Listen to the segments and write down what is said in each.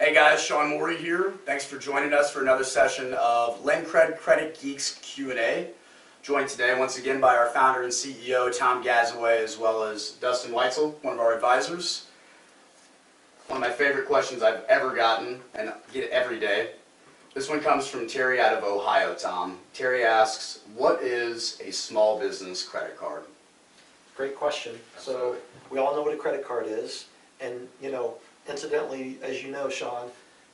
Hey guys, Sean Mory here. Thanks for joining us for another session of LenCred Credit Geeks Q&A. Joined today once again by our founder and CEO Tom Gazaway, as well as Dustin Weitzell, one of our advisors. One of my favorite questions I've ever gotten, and get it every day. This one comes from Terry out of Ohio, Tom. Terry asks, what is a small business credit card? Great question. Absolutely. So we all know what a credit card is, and incidentally, as you know, Sean,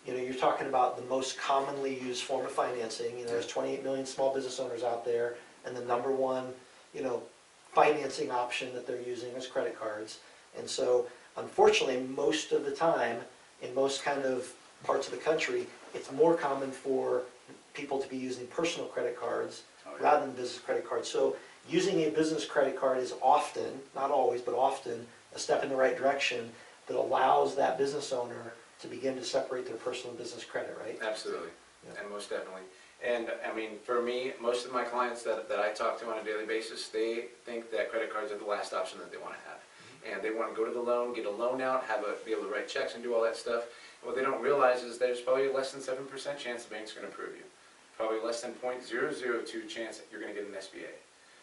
you're talking about the most commonly used form of financing. There's 28 million small business owners out there, and the number one, financing option that they're using is credit cards. And so, unfortunately, most of the time, in most kind of parts of the country, it's more common for people to be using personal credit cards rather than business credit cards. So using a business credit card is often, not always, but often, a step in the right direction that allows that business owner to begin to separate their personal and business credit, right? Absolutely, Yeah. and most definitely. And I mean, for me, most of my clients that I talk to on a daily basis, they think that credit cards are the last option that they want to have. And they want to go to the loan, get a loan out, be able to write checks and do all that stuff. And what they don't realize is there's probably a less than 7% chance the bank's going to approve you. Probably less than 0.002 chance that you're going to get an SBA.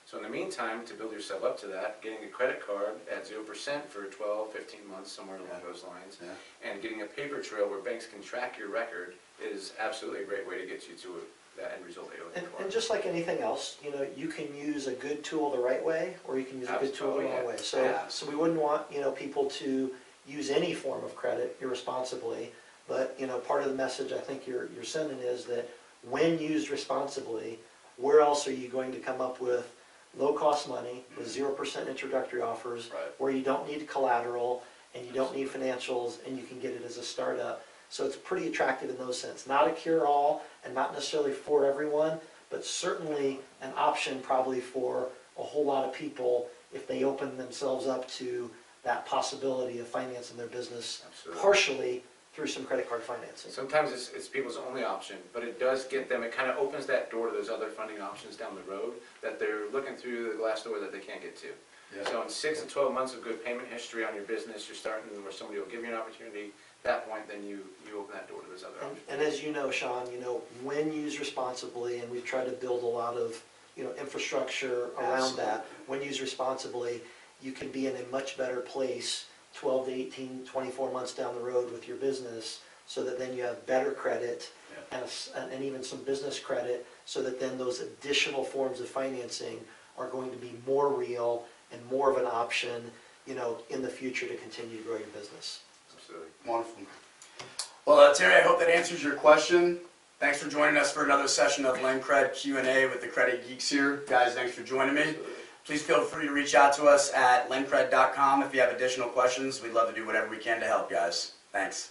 So in the meantime, to build yourself up to that, getting a credit card at 0% for 12, 15 months, somewhere along those lines, and getting a paper trail where banks can track your record is absolutely a great way to get you to that end result that you're looking for. And just like anything else, you can use a good tool the right way, or you can use a good tool the wrong way. So we wouldn't want people to use any form of credit irresponsibly. But part of the message I think you're sending is that when used responsibly, where else are you going to come up with low-cost money with 0% introductory offers, where you don't need collateral and you don't need financials, and you can get it as a startup. So it's pretty attractive in those sense. Not a cure-all and not necessarily for everyone, but certainly an option probably for a whole lot of people if they open themselves up to that possibility of financing their business partially through some credit card financing. Sometimes it's people's only option, but it does get them, it kind of opens that door to those other funding options down the road that they're looking through the glass door that they can't get to. So in 6 to 12 months of good payment history on your business, you're starting where somebody will give you an opportunity. At that point, then you open that door to those other options. And as you know, Sean, when used responsibly, and we've tried to build a lot of infrastructure around that, when used responsibly, you can be in a much better place 12 to 18, 24 months down the road with your business, so that then you have better credit and even some business credit, so that then those additional forms of financing are going to be more real and more of an option in the future to continue to grow your business. Absolutely. Wonderful. Well, Terry, I hope that answers your question. Thanks for joining us for another session of LenCred Q&A with the Credit Geeks here. Guys, thanks for joining me. Please feel free to reach out to us at lencred.com if you have additional questions. We'd love to do whatever we can to help, guys. Thanks.